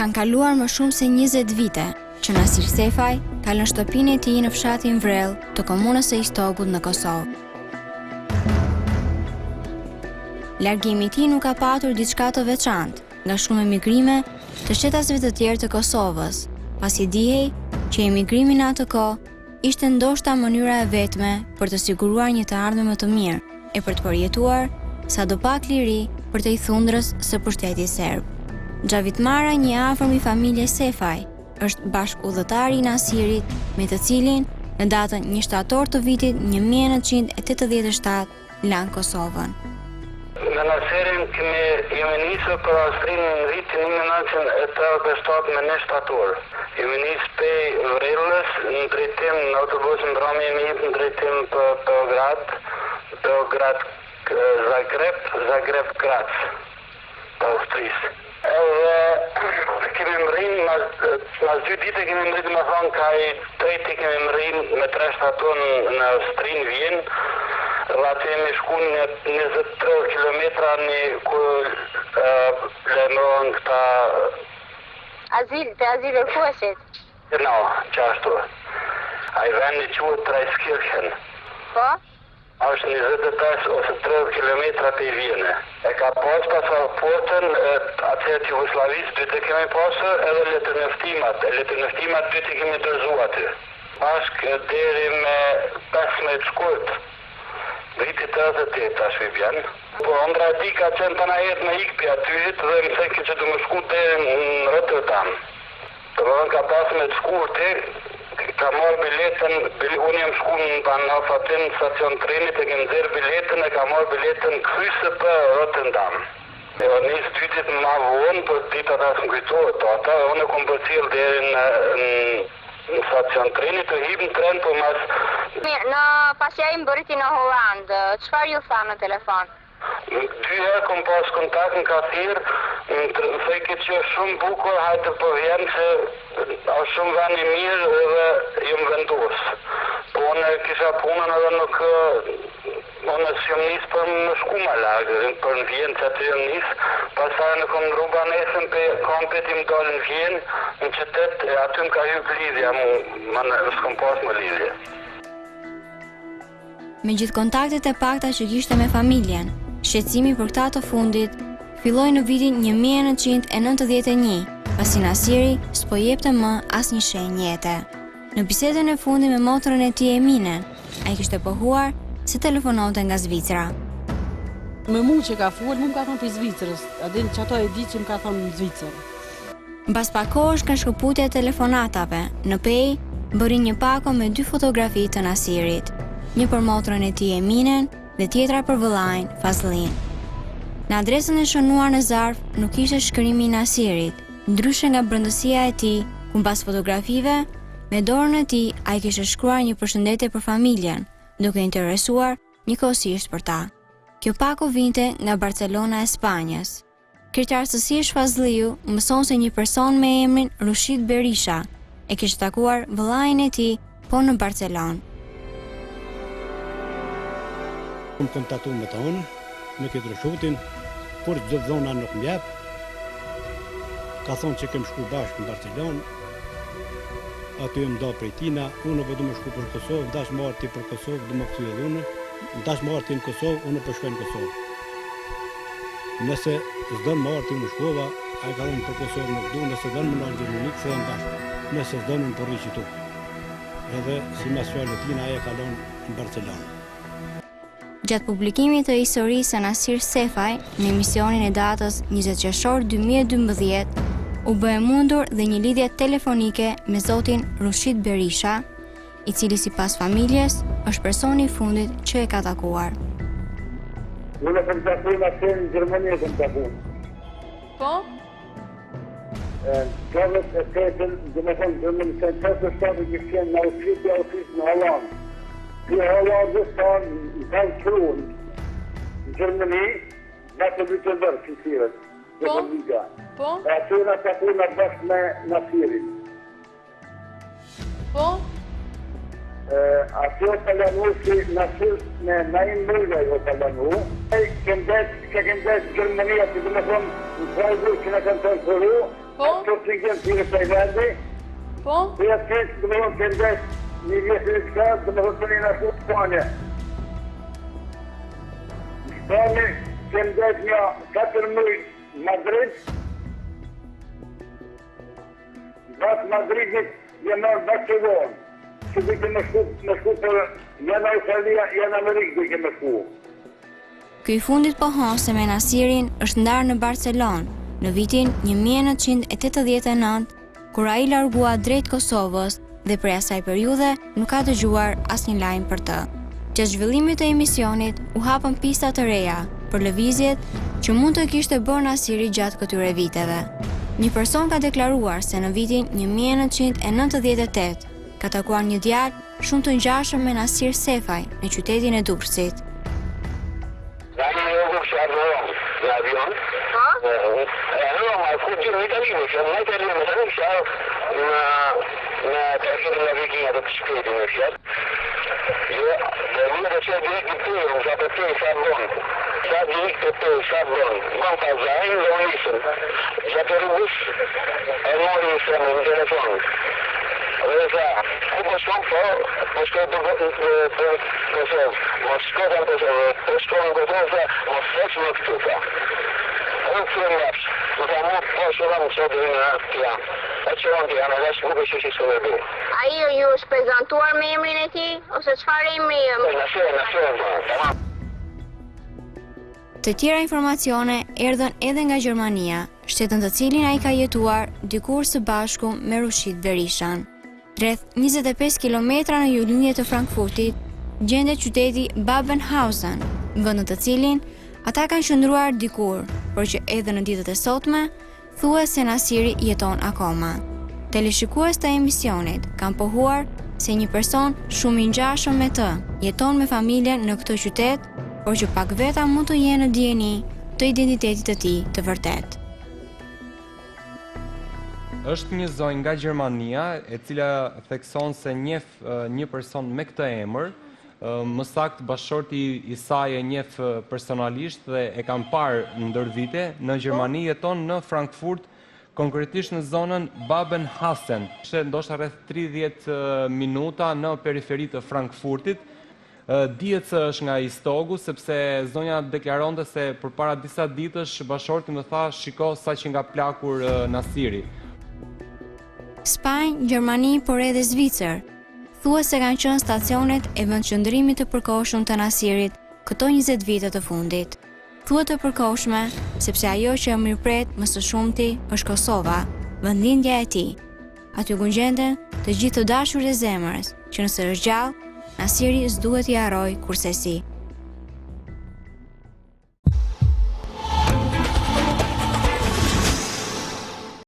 Kanë kaluar më shumë se 20 vite që Nasir Sefaj ka lënë shtëpinë e tij në fshatin Vrell të komunës së Istogut në Kosovë. Largimi i tij nuk ka patur diçka të veçantë nga shumë emigrime të shtetasve të tjerë të Kosovës, pasi dihej që emigrimi në atë kohë ishte ndoshta mënyra e vetme për të siguruar një të ardhme më të mirë e për të përjetuar sadopak liri për të i thundrës së pushtetit serb. Xhavit Mara, një afërm i familjes Sefaj, është bashkëudhëtari i Nasirit, me të cilin në datën 1 shtator të vitit 1987 lanë Kosovën. Me Nasirin jemi nisur për Austrinë në vitin 1987 me 1 shtator. Jemi nisur pej Vrellës në drejtim në autobusin Romi, jemi në drejtim për Beograd Zagreb Graz të Austrisë. Edhe kemi mrinë, mas 2 dite kemi mrinë, më thonë, ka i treti kemi mrinë me 3 shtator në Austrinë Vjenë. Atë jemi shku në 23 kilometra në ku lëmëron këta... Të azil e kuesit? No, qashtu. A i vendi quhet Trajskirchen. Po? Është 25 ose 30 kilometra për i Vjene. E ka pas pasaportën atëhet Jugoslavisë, 2 të kemi pasur, edhe letërnjoftimat. Letërnjoftimat 2 të kemi dërzu aty. Bashkë deri me 15 shkurt. Vitit 88 tash vi vjen. Po ëndra e tij ka qenë të na jetë në ikpi aty dhe më thekë që të më shku deri në Rotterdam. Të vëllën ka pas me të shkurti, ka marrë biletën, unë jam shku në Banafatin në stacion trenit, e kem nxjerr biletën e ka marrë biletën kryse për Rotterdam. E o nisë 2 ditë më vonë, për ditë ata së kujtohet ata, e unë e kom përcjell deri në stacion trenit të hip në tren për mas... Mirë, pasi ai mbërriti në Hollandë, çfarë ju tha në telefon? 2 herë kom pas kontakt në kafir, më thekë që është shumë bukur, hajtë po vjen se është shumë vend i mirë dhe jam vendos. Po unë kisha punën edhe nuk... Unë s'jom nisë për më shku ma largë, për në Vjenë që aty jom nisë, pasaj në kom rruba nesën për kompet i më dalë në Vjenë, në qytet, aty më ka hyp lidhja, s'kom pas më lidhje. Me gjithë kontaktet e pakta që kishte me familjen, shqetësimi për këta të fundit filloi në vitin 1991, pasi Nasiri s'po jepte më asnjë shenjë jete. Në bisedën e fundit me motrën e tij Eminen, ai kishte pohuar se telefononte nga Zvicra. Me mu që ka folë, mu më ka thonë për Zvicrës, adin që ato e di që më ka thonë në Zvicrë. Mbas pak kohësh ka shkëputje e telefonatave, në pej bëri një pako me 2 fotografi të Nasirit, një për motrën e tij Eminen dhe tjetra për vëllain Fazllin. Në adresën e shënuar në zarf nuk ishte shkrimi i Nasirit, ndryshe nga brëndësia e tij, ku mbas fotografive, me dorën e tij ai kishte shkruar një përshëndetje për familjen, duke interesuar njëkohësisht për ta. Kjo pako vinte nga Barcelona e Spanjës. Kryetarësisht Fazlliu mëson se një person me emrin Rushid Berisha e kishte takuar vëllain e tij po në Barcelonë. Kom kontaktu me ta unë, me këtë Rushutin, por çdo dhona nuk më jep. Ka thonë që kem shku bashkë në Barcelonë. Aty më da prej tina, unë po du më shku për Kosovë, dash marrë ti për Kosovë, du më këthy edhe unë, dash marrë ti në Kosovë, unë po shkoj në Kosovë. Nëse s'do në marrë ti në Shkova, a i ka dhënë për Kosovë nuk du, nëse do në më nalë Gjermani, këthejmë bashkë, nëse s'do në përri që tu. Edhe si mas fjallë tina, a e kalon në Barcelonë. Gjatë publikimit të historisë së Nasir Sefaj në emisionin e datës 20 qershor 2012, u bë e mundur dhe një lidhje telefonike me zotin Rushid Berisha, i cili sipas familjes është personi i fundit që e ka takuar. Unë kom taku në Gjermani kom taku. Po? Kavët e tetën, dhe me thonë Gjermani, se në të shtatë që qenë në Austrisë në Hollandë. Kjo Hollandës tanë në kanë kruën në Gjermani, në të dy të dërë kësirët. Po? Po? E aty në taku në bashkë me Nasirin. Po? Aty o të lanu si Nasir me Naim Mërgaj o të lanu. Kem det Gjermani aty dhe me thonë në Freiburg që në kanë të nëzëru, Po? Të të kem tjere për vendi, Po? të jetë fest, të më të ndesh një vjetë në shka, të më të një nashtu të Spanje. Në Spanje, të ndesh një 4 mëj Madrid, Bas Madridit, jë marrë Barcelona. Që dhe ke më shku për janë Italia, janë Amerikë dhe ke më shku. Ky i fundit pohon me Nasirin është ndarë në Barcelonë në vitin 1989, kur ai largua drejt Kosovës dhe prej asaj periudhe nuk ka dëgjuar asnjë lajm për të. Gjatë zhvillimit të emisionit u hapën pista të reja për lëvizjet që mund të kishte bërë Nasiri gjatë këtyre viteve. Një person ka deklaruar se në vitin 1998 ka takuar një djalë shumë të ngjashëm me Nasir Sefaj në qytetin e Durrësit. Në avion? Po? Ma fuggire in Italia, cioè non è che arriva, ma non c'è una targhetta della Virginia che ci vede, non c'è. Io, da c'è diritto te, non sa per te, sa buon. Sa diritto te, sa buon. Non fa zain, non listen. Sa per bus, e non listen, in telefono. Allora, come sono po scopo per Kosovo, ma scopo per Kosovo, per scopo per Kosovo, ma stesso non tutto fa. Unë të nërsh, në të mu po shëram sot dhe në tja. E që në tja, në dhe shkupe që që së dhe dhe. A ju është prezentuar me emrin e ti, ose çfarë emri? Në Të tjera informacione erdhën edhe nga Gjermania, shtetën të cilin ai ka jetuar dikur së bashku me Rushid Berishan. Rreth 25 kilometra në jullindje të Frankfurtit, gjendet qyteti Babenhausen, vend në të cilin ata kanë qëndruar dikur, por që edhe në ditët e sotme, thuhet se Nasiri jeton akoma. Teleshikues të emisionit kanë pohuar se një person shumë i ngjashëm me të jeton me familjen në këtë qytet, por që pak veta mund të jenë në dijeni të identitetit të tij të vërtet. Është një zonjë nga Gjermania, e cila thekson se njeh një person me këtë emër. Më saktë bashorti i saj e njeh personalisht dhe e kanë parë ndër vite. Në Gjermani jeton në Frankfurt, konkretisht në zonën Babenhausen. Ishte ndoshta rreth 30 minuta në periferi të Frankfurtit. Dihet se është nga Istogu, sepse zonja deklaronte se përpara disa ditësh bashorti më tha, shiko sa që nga plakur Nasiri. Spanjë, Gjermani, por edhe Zvicër thuhet se kanë qenë stacionet e vendqëndrimit të përkohshëm të Nasirit këto 20 vite të fundit. Thuhet të përkohshme sepse ajo që e mirëpret më së shumti është Kosova, vendlindja e tij. Aty ku gjenden të gjithë të dashurit e zemrës, që nëse është gjallë, Nasiri s'duhet i harrojë kurse si.